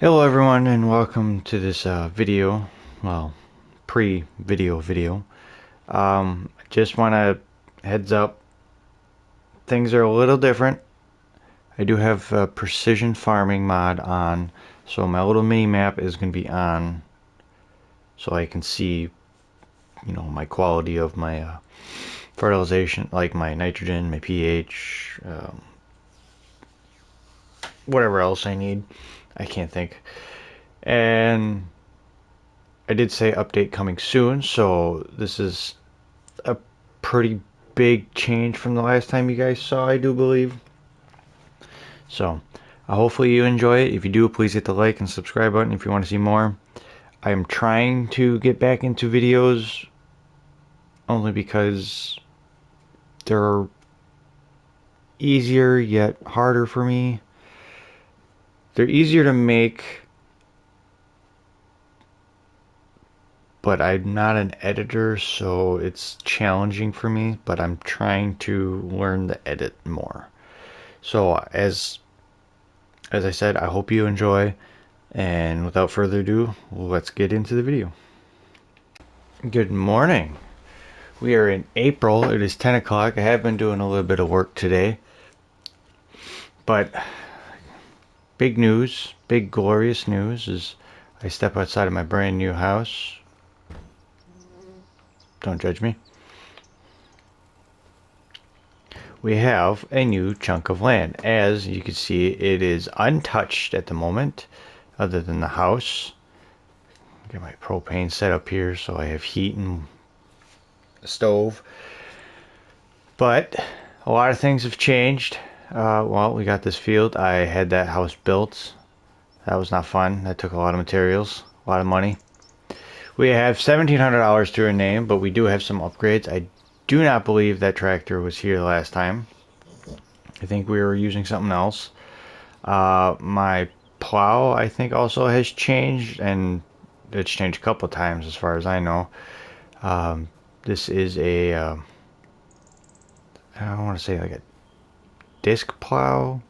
Hello everyone and welcome to this video, well, pre-video. Just want to heads up, things are a little different. I do have a precision farming mod on, so my little mini map is going to be on so I can see, my quality of my fertilization, like my nitrogen, my pH, whatever else I need. I can't think. And I did say update coming soon, so this is a pretty big change from the last time you guys saw, I do believe. So, hopefully you enjoy it. If you do, please hit the like and subscribe button if you want to see more. I am trying to get back into videos only because they're easier yet harder for me. They're easier to make, but I'm not an editor, so it's challenging for me, but I'm trying to learn to edit more. So as I said, I hope you enjoy, and without further ado, let's get into the video. Good morning. We are in April. It is 10 o'clock. I have been doing a little bit of work today, but big news, big glorious news is I step outside of my brand new house. Don't judge me. We have a new chunk of land. As you can see, it is untouched at the moment, other than the house. Get my propane set up here so I have heat and a stove. But a lot of things have changed. Well, we got this field. I had that house built. That was not fun. That took a lot of materials, a lot of money. We have $1,700 to our name, but we do have some upgrades. I do not believe that tractor was here last time. I think we were using something else. My plow, I think, also has changed, and it's changed a couple times as far as I know. This is a, I don't want to say like a disc plow.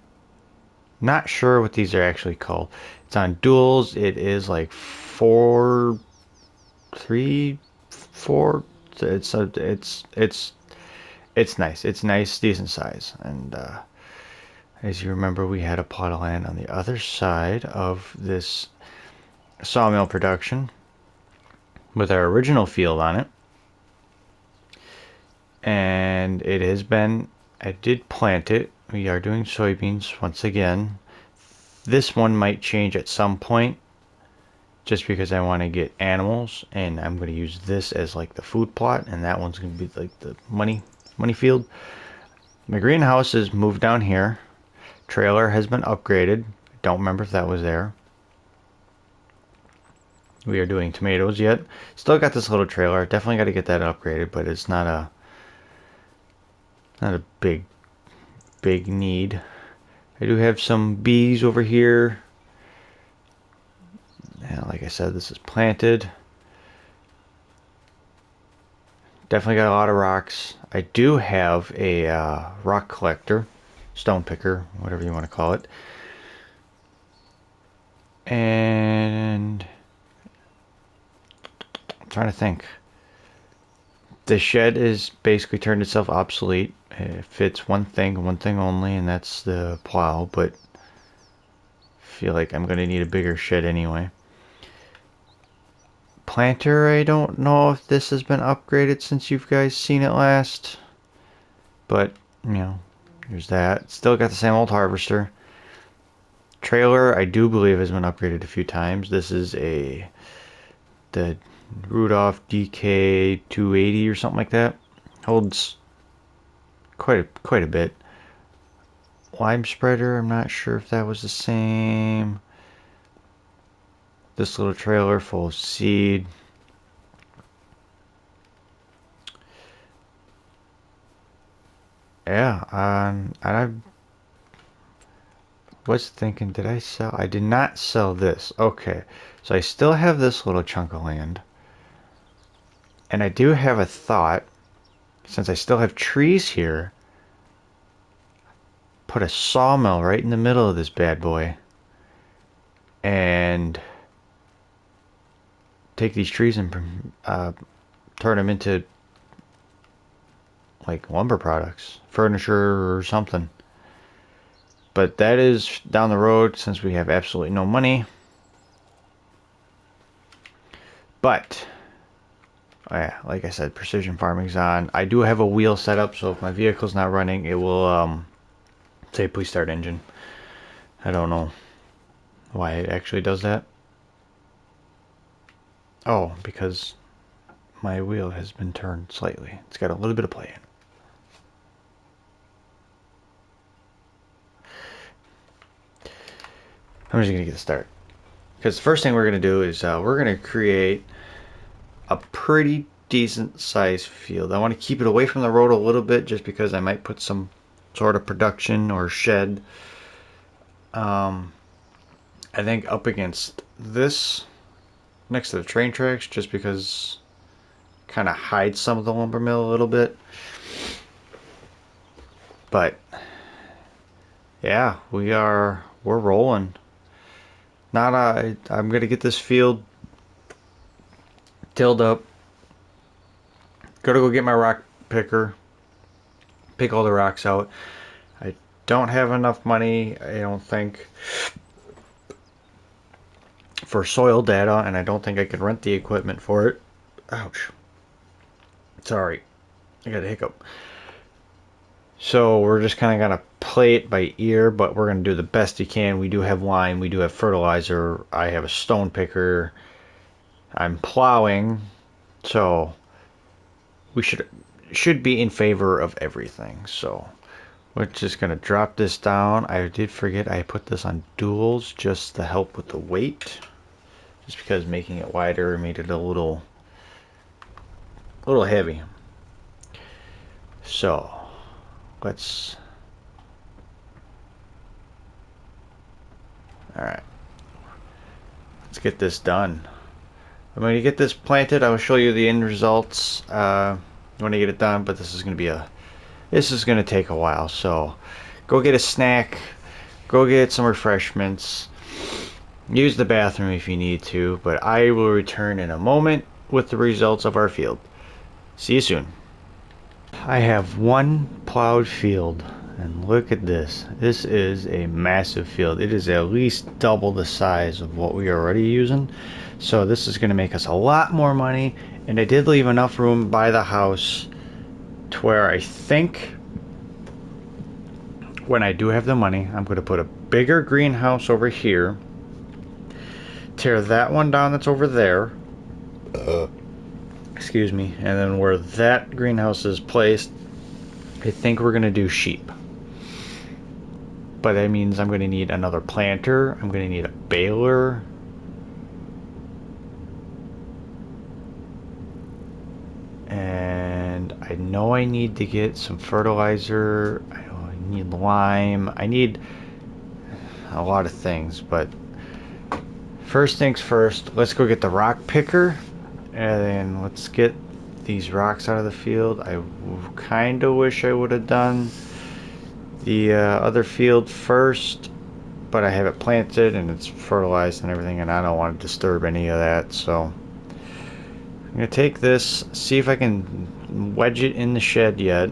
Not sure what these are actually called. It's on duals. It is like 3, 4. It's nice. It's nice, decent size. And as you remember, we had a plot of land on the other side of this sawmill production with our original field on it. And it has been, I did plant it. We are doing soybeans once again. This one might change at some point just because I want to get animals, and I'm going to use this as like the food plot, and that one's going to be like the money field. My greenhouse is moved down here. Trailer has been upgraded. Don't remember if that was there. We are doing tomatoes yet. Still got this little trailer. Definitely got to get that upgraded, but it's not a big need. I do have some bees over here. And like I said, this is planted. Definitely got a lot of rocks. I do have a rock collector, stone picker, whatever you want to call it. And I'm trying to think. The shed is basically turned itself obsolete. It fits one thing only, and that's the plow, but I feel like I'm going to need a bigger shed anyway. Planter, I don't know if this has been upgraded since you guys seen it last, but there's that. Still got the same old harvester. Trailer, I do believe, has been upgraded a few times. This is the Rudolph DK 280 or something like that. Holds quite a bit. Lime spreader, I'm not sure if that was the same. This little trailer full of seed. Yeah, and I was thinking, did I sell? I did not sell this. Okay, so I still have this little chunk of land. And I do have a thought, since I still have trees here, put a sawmill right in the middle of this bad boy. And and take these trees and turn them into like lumber products, furniture or something. But that is down the road since we have absolutely no money. But yeah, like I said, precision farming's on. I do have a wheel set up, so if my vehicle's not running, it will say please start engine. I don't know why it actually does that. Oh, because my wheel has been turned slightly. It's got a little bit of play in it. I'm just going to get a start. Because the first thing we're going to do is we're going to create a pretty decent sized field. I want to keep it away from the road a little bit just because I might put some sort of production or shed. I think up against this, next to the train tracks, just because it kind of hides some of the lumber mill a little bit. But yeah, we're rolling. I'm gonna get this field tilled up. Gotta go get my rock picker, pick all the rocks out. I don't have enough money, I don't think, for soil data, and I don't think I could rent the equipment for it. Ouch. Sorry, I got a hiccup. So we're just kind of gonna play it by ear, but we're gonna do the best you can. We do have lime, we do have fertilizer, I have a stone picker, I'm plowing, so we should be in favor of everything. So we're just gonna drop this down. I did forget I put this on duals just to help with the weight, just because making it wider made it a little heavy. So let's, all right, let's get this done. I'm going to get this planted. I will show you the end results when I get it done, but this is going to take a while. So go get a snack, go get some refreshments, use the bathroom if you need to, but I will return in a moment with the results of our field. See you soon. I have one plowed field, and look at this. This is a massive field. It is at least double the size of what we are already using. So this is going to make us a lot more money, and I did leave enough room by the house to where I think when I do have the money, I'm going to put a bigger greenhouse over here, tear that one down that's over there, excuse me, and then where that greenhouse is placed, I think we're going to do sheep. But that means I'm going to need another planter, I'm going to need a baler, and I know I need to get some fertilizer. I need lime. I need a lot of things, but first things first, let's go get the rock picker, and then let's get these rocks out of the field. I kind of wish I would have done the other field first, but I have it planted and it's fertilized and everything, and I don't want to disturb any of that. So I'm going to take this, see if I can wedge it in the shed yet.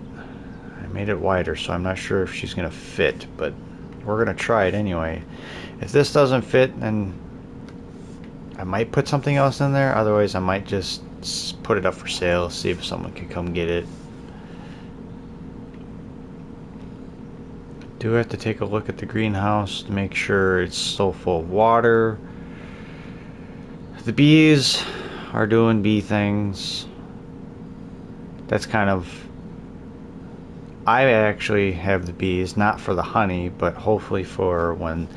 I made it wider, so I'm not sure if she's going to fit, but we're going to try it anyway. If this doesn't fit, then I might put something else in there. Otherwise, I might just put it up for sale, see if someone can come get it. Do have to take a look at the greenhouse to make sure it's still full of water. The bees are doing bee things. That's kind of, I actually have the bees not for the honey, but hopefully for when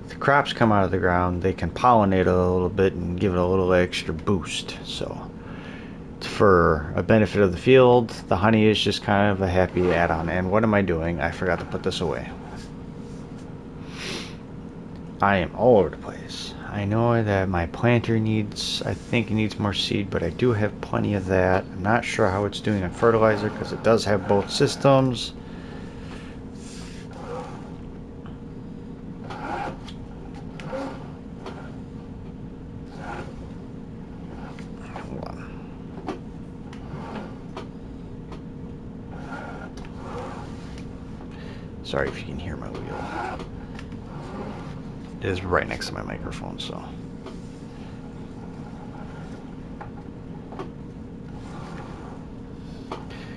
the crops come out of the ground, they can pollinate a little bit and give it a little extra boost. So it's for a benefit of the field. The honey is just kind of a happy add-on. And what am I doing? I forgot to put this away. I am all over the place. I know that my planter needs, I think it needs more seed, but I do have plenty of that. I'm not sure how it's doing on fertilizer because it does have both systems. Sorry if you can hear my wheel. It is right next to my microphone, so.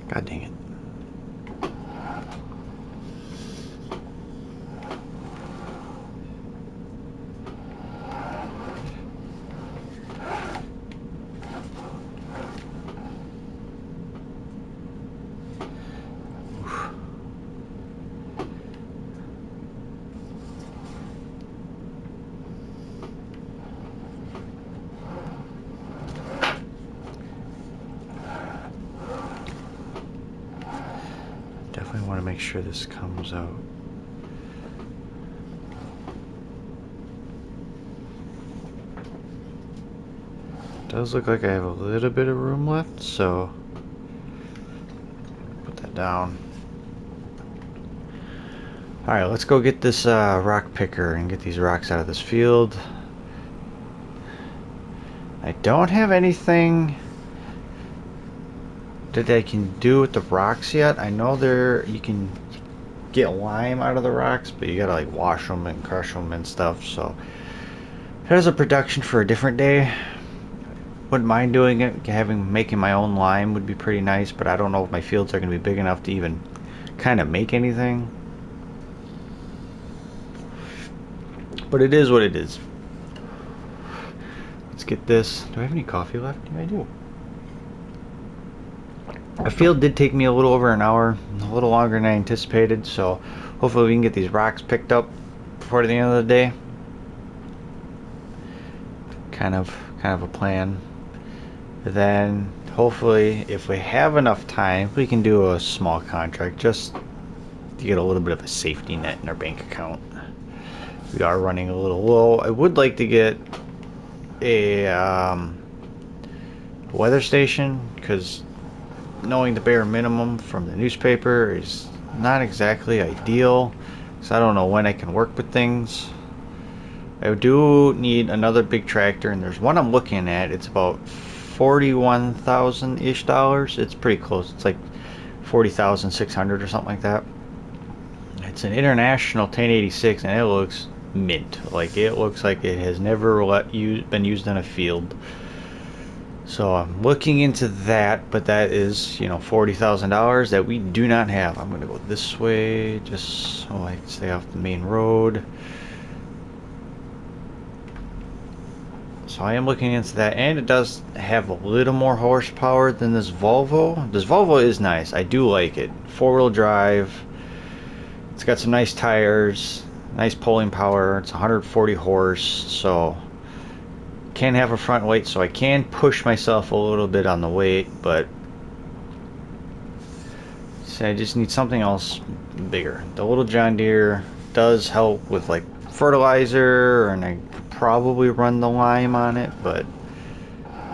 God dang it. Definitely want to make sure this comes out. Does look like I have a little bit of room left, so put that down. Alright, let's go get this rock picker and get these rocks out of this field. I don't have anything that I can do with the rocks yet. I know you can get lime out of the rocks, but you gotta like wash them and crush them and stuff, so there's a production for a different day. Wouldn't mind doing it. Making my own lime would be pretty nice, but I don't know if my fields are gonna be big enough to even kind of make anything. But it is what it is. Let's get this. Do I have any coffee left? Yeah, I do. The field did take me a little over an hour, a little longer than I anticipated, so hopefully we can get these rocks picked up before the end of the day. Kind of a plan. Then hopefully if we have enough time, we can do a small contract just to get a little bit of a safety net in our bank account. We are running a little low. I would like to get a weather station, because knowing the bare minimum from the newspaper is not exactly ideal, because I don't know when I can work with things. I do need another big tractor, and there's one I'm looking at. It's about $41,000-ish. It's pretty close. It's like 40,600 or something like that. It's an International 1086, and it looks mint. Like, it looks like it has never been used in a field. So I'm looking into that, but that is, you know, $40,000 that we do not have. I'm gonna go this way just so I can stay off the main road. So I am looking into that, and it does have a little more horsepower than this Volvo. This Volvo is nice. I do like it. 4-wheel drive. It's got some nice tires, nice pulling power. It's 140 horse, so can have a front weight, so I can push myself a little bit on the weight, but see, I just need something else bigger. The little John Deere does help with like fertilizer, and I could probably run the lime on it, but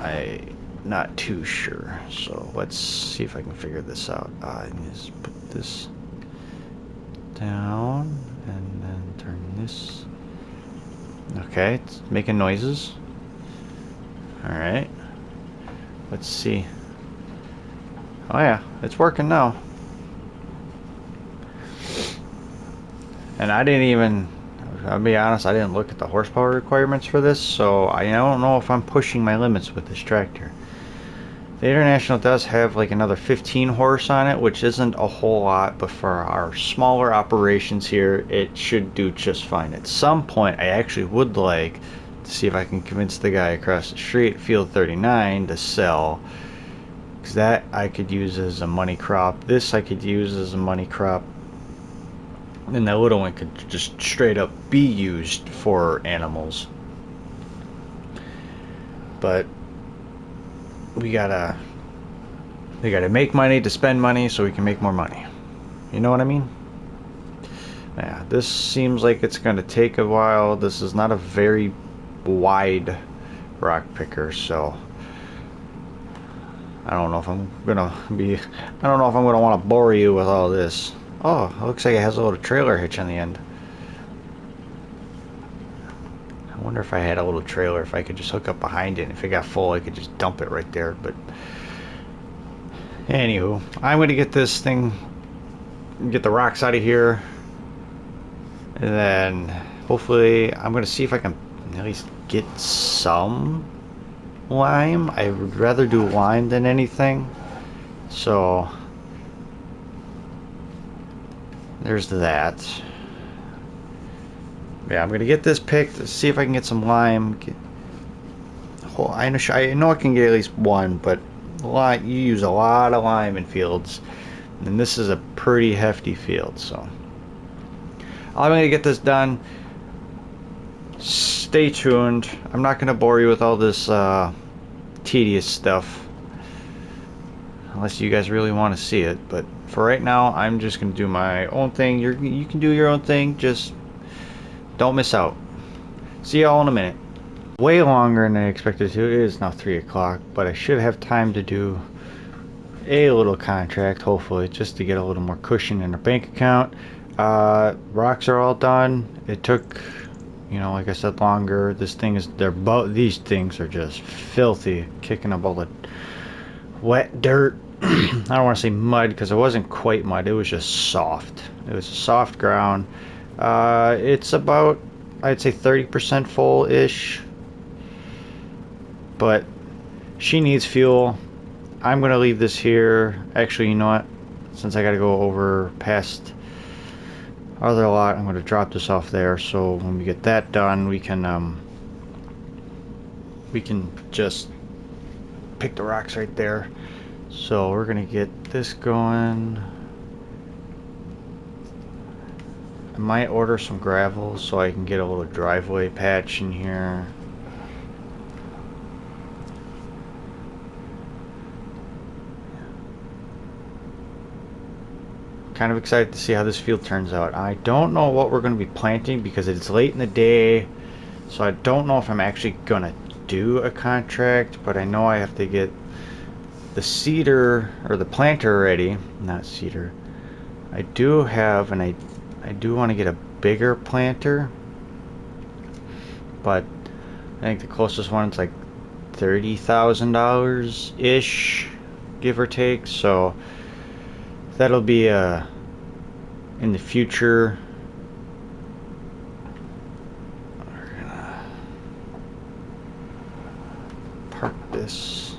I'm not too sure. So let's see if I can figure this out. Just put this down and then turn this. Okay, it's making noises. Alright, let's see. Oh yeah, it's working now. And I didn't even, I'll be honest, I didn't look at the horsepower requirements for this, so I don't know if I'm pushing my limits with this tractor. The International does have like another 15 horse on it, which isn't a whole lot, but for our smaller operations here, it should do just fine. At some point, I actually would like to see if I can convince the guy across the street, Field 39, to sell, because that I could use as a money crop. This I could use as a money crop, and that little one could just straight up be used for animals. But we gotta make money to spend money so we can make more money. You know what I mean? Yeah, this seems like it's gonna take a while. This is not a very wide rock picker, so I don't know if I'm gonna want to bore you with all this. Oh, it looks like it has a little trailer hitch on the end. I wonder if I had a little trailer, if I could just hook up behind it, and if it got full I could just dump it right there. But anywho, I'm gonna get this thing, get the rocks out of here, And then hopefully I'm gonna see if I can at least get some lime. I would rather do lime than anything. So there's that. Yeah, I'm gonna get this picked. See if I can get some lime. I know I can get at least one, but you use a lot of lime in fields, and this is a pretty hefty field. So I'm gonna get this done. Stay tuned. I'm not gonna bore you with all this tedious stuff, unless you guys really want to see it. But for right now, I'm just gonna do my own thing. You can do your own thing. Just don't miss out. See y'all in a minute. Way longer than I expected to. It is now 3 o'clock, but I should have time to do a little contract, hopefully, just to get a little more cushion in the bank account. Rocks are all done. It took, like I said, longer. These things are just filthy, kicking up all the wet dirt. I don't want to say mud because it wasn't quite mud. It was just soft. It was a soft ground. It's about, I'd say, 30% full-ish. But she needs fuel. I'm going to leave this here. Actually, you know what? Since I got to go over past other lot, I'm going to drop this off there. So when we get that done, we can just pick the rocks right there. So we're going to get this going. I might order some gravel so I can get a little driveway patch in here. Kind of excited to see how this field turns out. I don't know what we're going to be planting because it's late in the day, so I don't know if I'm actually going to do a contract, but I know I have to get the seeder or the planter ready. Not seeder. I do have, and I do want to get a bigger planter, but I think the closest one's like $30,000 ish, give or take. So that'll be in the future. We're gonna park this.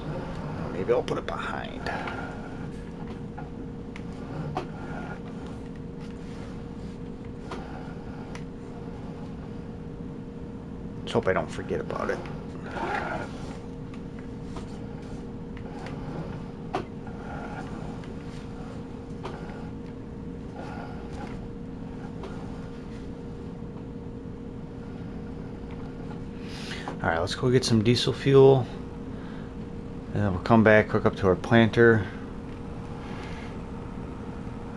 Maybe I'll put it behind. Let's hope I don't forget about it. Alright, let's go get some diesel fuel, and then we'll come back, hook up to our planter.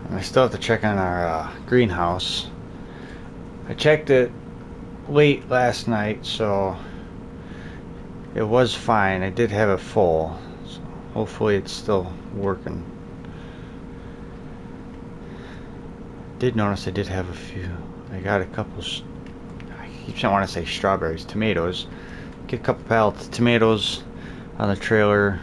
And I still have to check on our greenhouse. I checked it late last night, so it was fine. I did have it full, so hopefully it's still working. Did notice I did have a few. I got a couple. I keep saying, I want to say strawberries, tomatoes. Get a couple pallets of tomatoes on the trailer.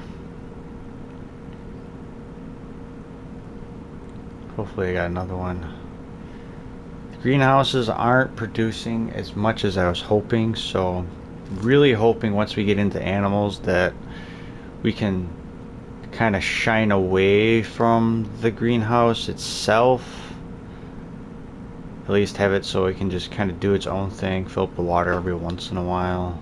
Hopefully I got another one. The greenhouses aren't producing as much as I was hoping, so really hoping once we get into animals that we can kind of shine away from the greenhouse itself. At least have it so it can just kind of do its own thing, fill up the water every once in a while.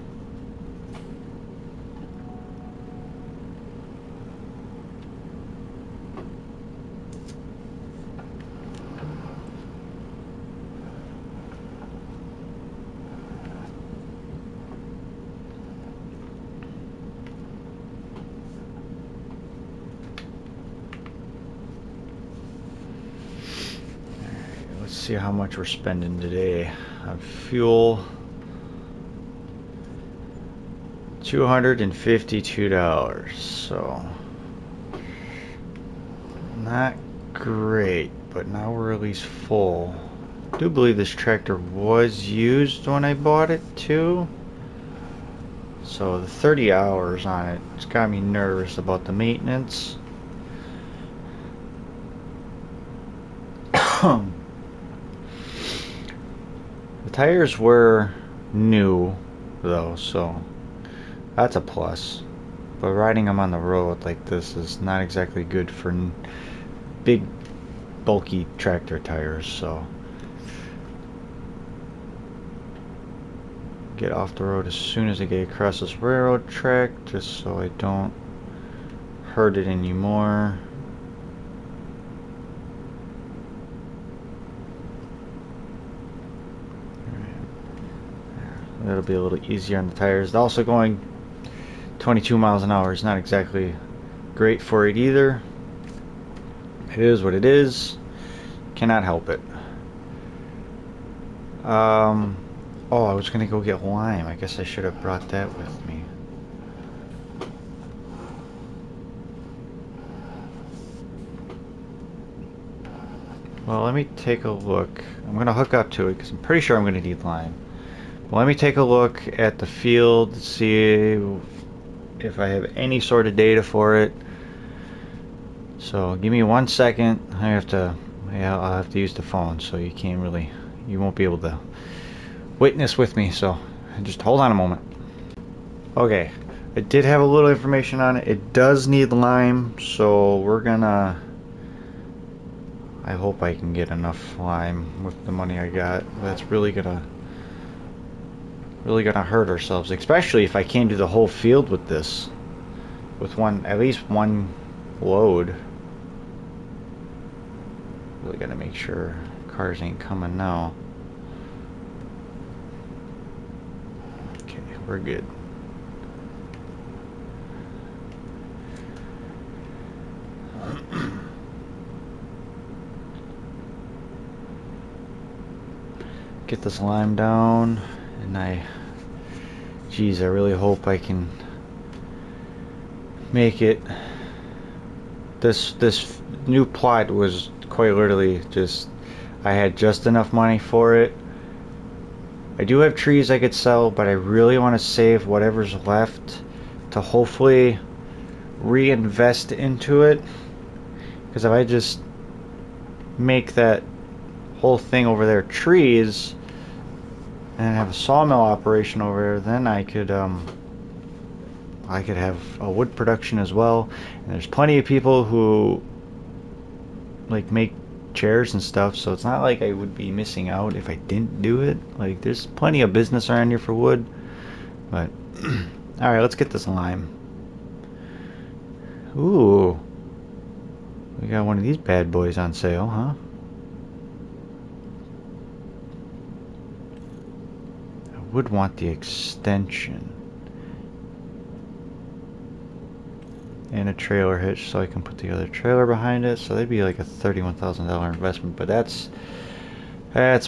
See how much we're spending today on fuel. $252, so not great, but now we're at least full. I do believe this tractor was used when I bought it too, so the 30 hours on it's got me nervous about the maintenance. The tires were new though, so that's a plus. But riding them on the road like this is not exactly good for big, bulky tractor tires, so get off the road as soon as I get across this railroad track, just so I don't hurt it anymore. That'll be a little easier on the tires. Also going 22 miles an hour is not exactly great for it either. It is what it is. Cannot help it. Oh, I was gonna go get lime. I guess I should have brought that with me. Well, let me take a look. I'm gonna hook up to it because I'm pretty sure I'm gonna need lime. Well, let me take a look at the field to see if I have any sort of data for it. So give me 1 second. I'll have to use the phone, so you won't be able to witness with me. So just hold on a moment. Okay, I did have a little information on it. It does need lime, so I hope I can get enough lime with the money I got. That's really gonna hurt ourselves, especially if I can't do the whole field with this, with at least one load. Really gotta make sure cars ain't coming now. Okay, we're good. Get this lime down, and geez, I really hope I can make it. This new plot was quite literally just, I had just enough money for it. I do have trees I could sell, but I really want to save whatever's left to hopefully reinvest into it, because if I just make that whole thing over there trees and have a sawmill operation over there, then I could have a wood production as well. And there's plenty of people who like make chairs and stuff, so it's not like I would be missing out if I didn't do it. Like, there's plenty of business around here for wood. But all right, let's get this lime. Ooh, we got one of these bad boys on sale, huh? I would want the extension and a trailer hitch so I can put the other trailer behind it, so that'd be like a $31,000 investment, but that's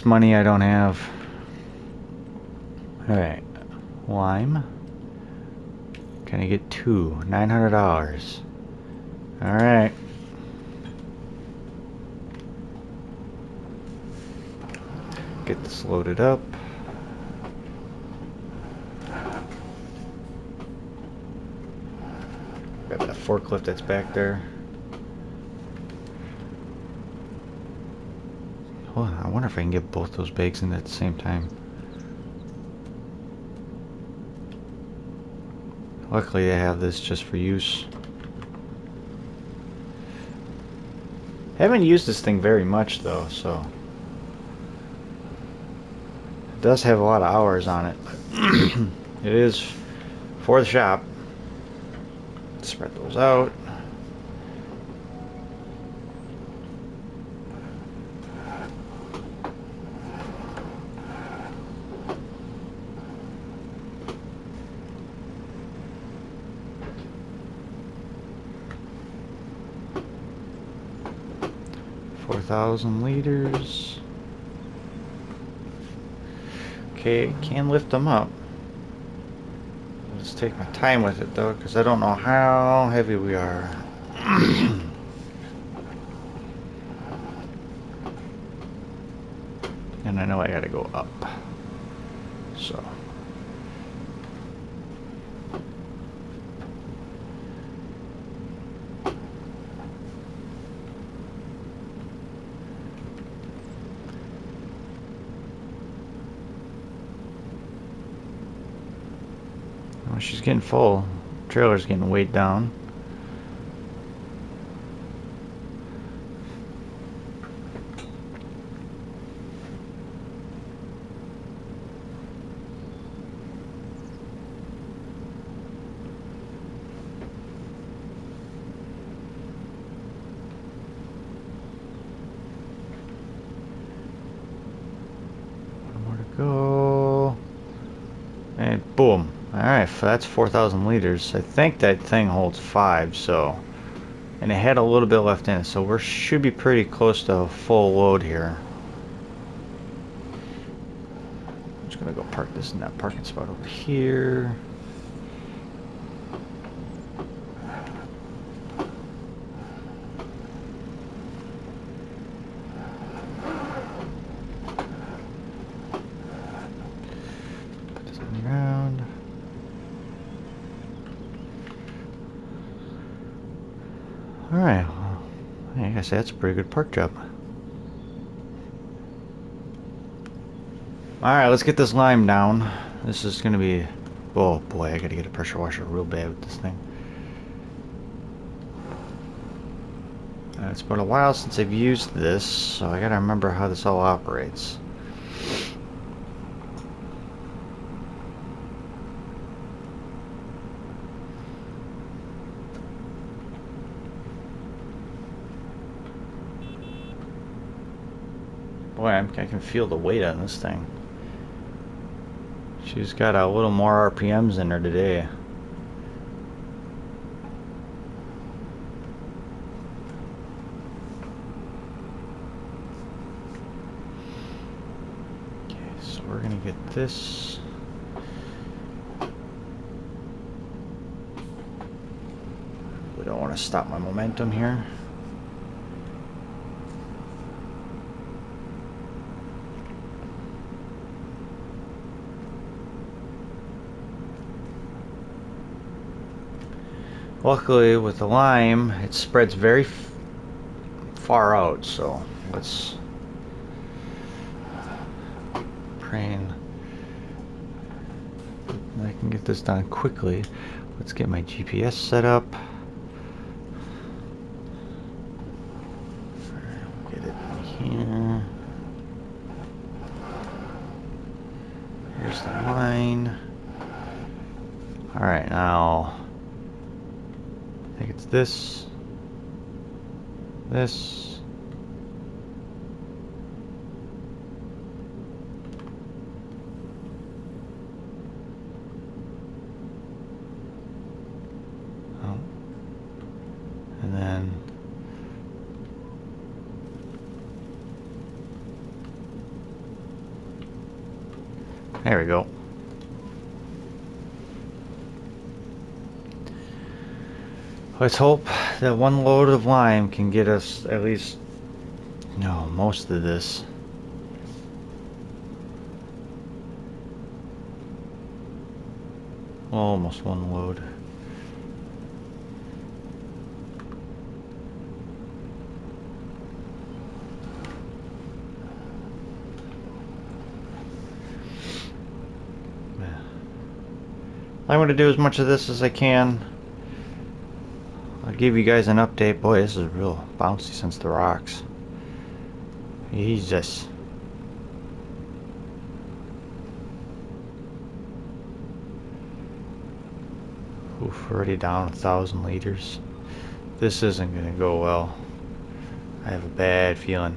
money I don't have. Alright, lime. Can I get two? $900. Alright. Get this loaded up. Grab that forklift that's back there. Oh, I wonder if I can get both those bags in at the same time. Luckily I have this just for use. Haven't used this thing very much though, so it does have a lot of hours on it. It is for the shop. Spread those out. $4,000 liters. Okay, can lift them up. Let's take my time with it though, because I don't know how heavy we are. And I know I gotta go up. So. she's getting full. Trailer's getting weighed down. One more to go. And boom. Alright, that's 4,000 liters. I think that thing holds 5, so... And it had a little bit left in it, so we should be pretty close to a full load here. I'm just gonna go park this in that parking spot over here. Put this on the ground. Alright, well, I guess that's a pretty good park job. Alright, let's get this lime down. This is gonna be... Oh boy, I gotta get a pressure washer real bad with this thing. It's been a while since I've used this, so I gotta remember how this all operates. Boy, I can feel the weight on this thing. She's got a little more RPMs in her today. Okay, so we're gonna get this. We don't want to stop my momentum here. Luckily, with the lime, it spreads very far out, so let's praying I can get this done quickly. Let's get my GPS set up. Get it in here. Here's the line. Alright, now I think it's this. Oh. And then there we go. Let's hope that one load of lime can get us at least, no, most of this. Almost one load. I'm going to do as much of this as I can. I'll give you guys an update. Boy, this is real bouncy since the rocks. Jesus. Oof, already down 1,000 liters. This isn't going to go well. I have a bad feeling.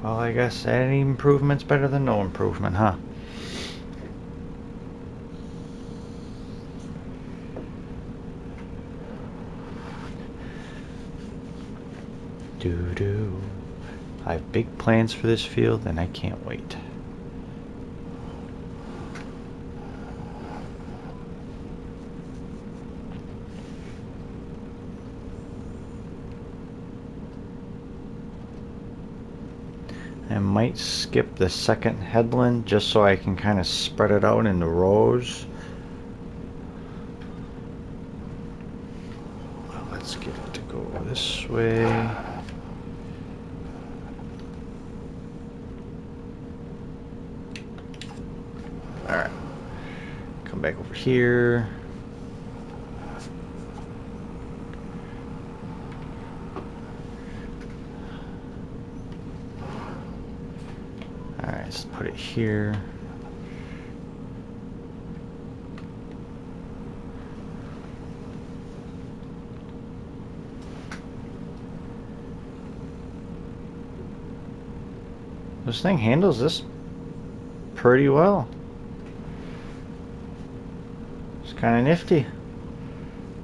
Well, I guess any improvement's better than no improvement, huh? Doo-doo. I have big plans for this field and I can't wait. I might skip the second headland just so I can kind of spread it out into rows. Well, let's get it to go this way. Alright. Come back over here. Alright, let's put it here. This thing handles this pretty well. It's kind of nifty.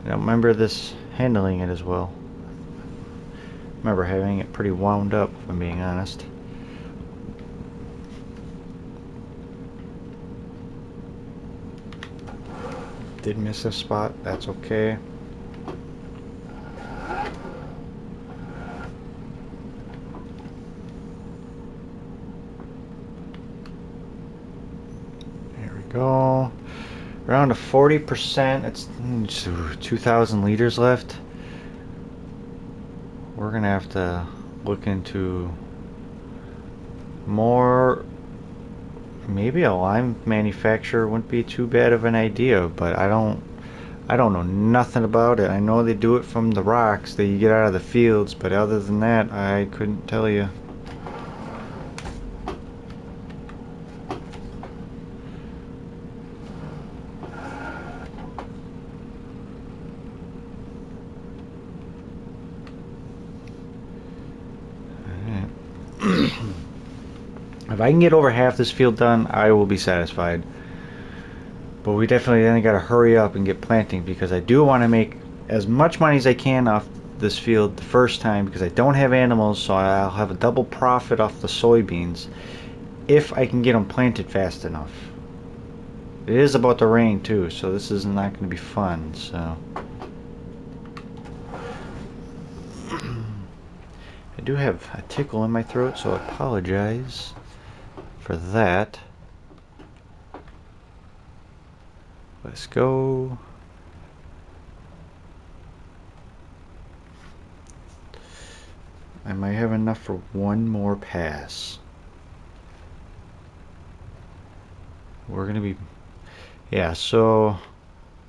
I don't remember this handling it as well. I remember having it pretty wound up, if I'm being honest. Did miss a spot, that's okay. There we go. Around to 40%. It's 2,000 liters left. We're gonna have to look into more. Maybe a lime manufacturer wouldn't be too bad of an idea, but I don't know nothing about it. I know they do it from the rocks that you get out of the fields, but other than that, I couldn't tell you. If I can get over half this field done, I will be satisfied. But we definitely then got to hurry up and get planting, because I do want to make as much money as I can off this field the first time, because I don't have animals, so I'll have a double profit off the soybeans if I can get them planted fast enough. It is about to rain too, so this is not going to be fun. So I do have a tickle in my throat, so I apologize for that. Let's go. I might have enough for one more pass. We're gonna be, yeah, so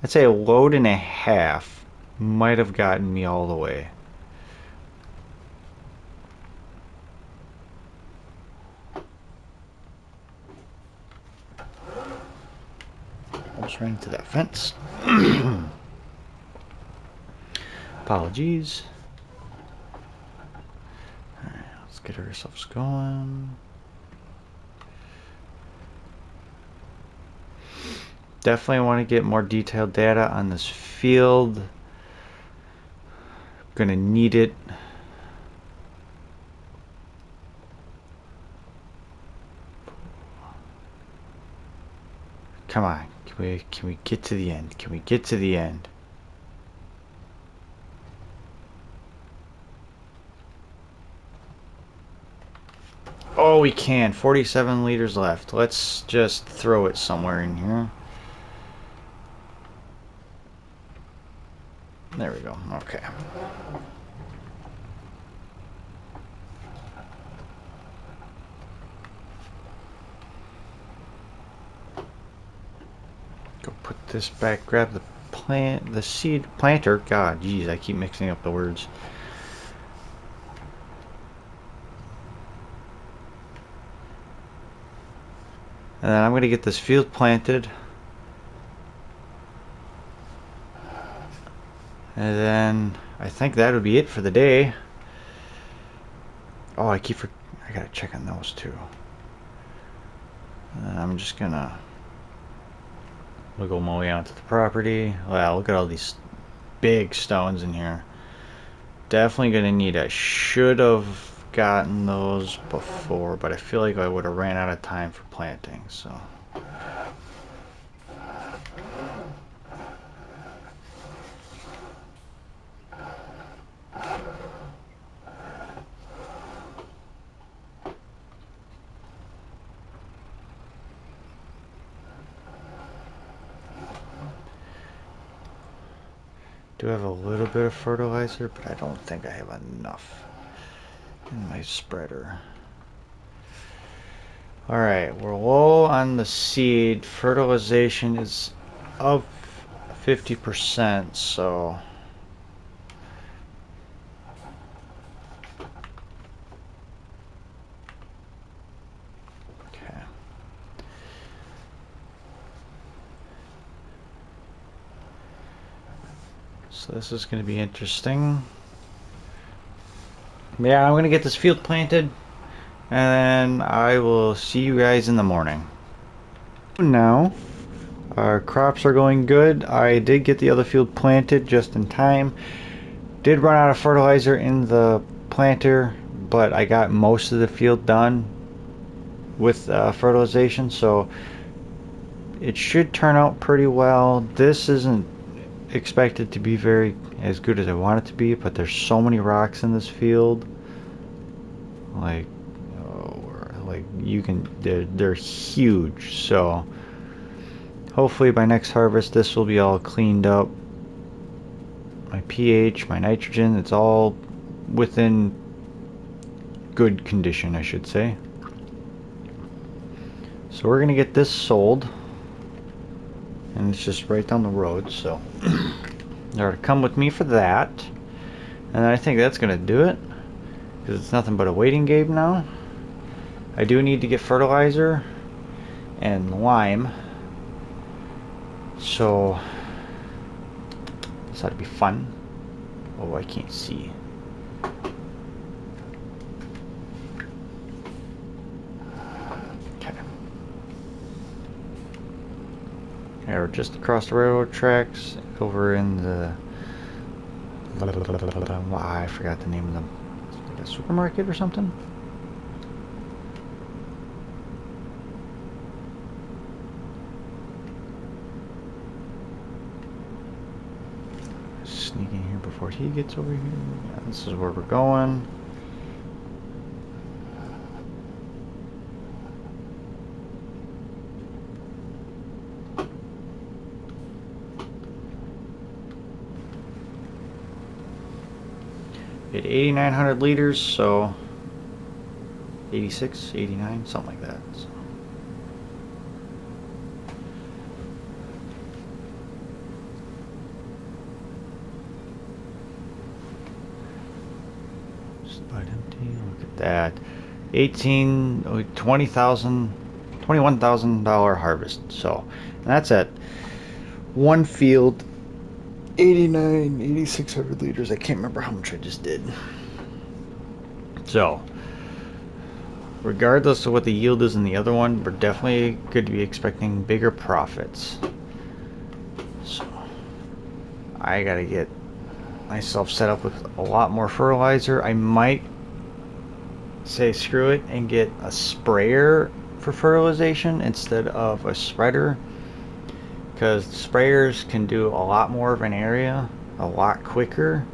I'd say a load and a half might have gotten me all the way. Almost ran into that fence. Apologies. Alright, let's get ourselves going. Definitely want to get more detailed data on this field. Gonna need it. Come on, can we get to the end? Can we get to the end? Oh, we can. 47 liters left. Let's just throw it somewhere in here. There we go. Okay. Go put this back. Grab the seed planter. God, geez, I keep mixing up the words. And then I'm going to get this field planted. And then I think that would be it for the day. Oh, I gotta check on those too. And I'm just gonna wiggle my way onto the property. Wow, look at all these big stones in here. Definitely gonna need. I should have gotten those before, but I feel like I would have ran out of time for planting. So. do have a little bit of fertilizer, but I don't think I have enough in my spreader. Alright, we're low on the seed. Fertilization is up 50%, so okay. So this is going to be interesting. Yeah, I'm going to get this field planted, and then I will see you guys in the morning. Now, our crops are going good. I did get the other field planted just in time. Did run out of fertilizer in the planter, but I got most of the field done with fertilization, so it should turn out pretty well. This isn't expected to be very as good as I want it to be, but there's so many rocks in this field, like you can, they're huge, so hopefully by next harvest this will be all cleaned up. My pH, my nitrogen, it's all within good condition, I should say. So we're gonna get this sold, and it's just right down the road, so they're to come with me for that. And I think that's gonna do it, because it's nothing but a waiting game now. I do need to get fertilizer and lime, so this ought to be fun. Oh, I can't see. Okay. Yeah, we're just across the railroad tracks, over in the I forgot the name of them. Like a supermarket or something. Sneak in here before he gets over here. Yeah, this is where we're going. At 8,900 liters, so 86, 89, something like that. So. Spot empty. Look at that. 20,000, $21,000 harvest. So that's at one field. 8,600 liters. I can't remember how much I just did. So, regardless of what the yield is in the other one, we're definitely going to be expecting bigger profits. So, I got to get myself set up with a lot more fertilizer. I might say screw it and get a sprayer for fertilization instead of a spreader, because sprayers can do a lot more of an area a lot quicker,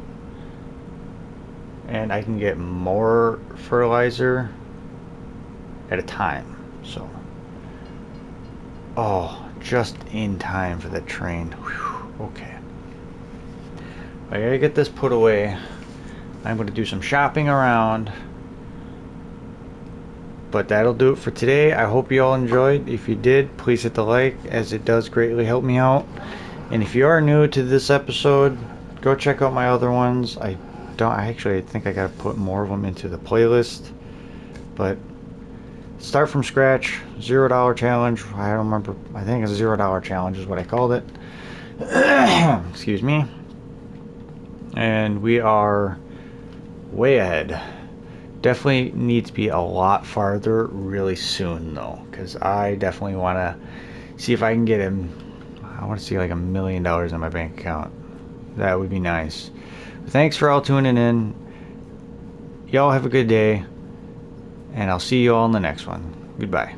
and I can get more fertilizer at a time. So, oh, just in time for the train. Whew, okay, I gotta get this put away. I'm gonna do some shopping around, but that'll do it for today. I hope you all enjoyed. If you did, please hit the like, as it does greatly help me out. And if you are new to this episode, go check out my other ones. I think I gotta put more of them into the playlist. But start from scratch, $0 challenge. I don't remember. I think it's a $0 challenge is what I called it. Excuse me. And we are way ahead. Definitely need to be a lot farther really soon though, because I definitely want to see if I can get him. I want to see like $1 million in my bank account. That would be nice. Thanks for all tuning in. Y'all have a good day, and I'll see you all in the next one. Goodbye.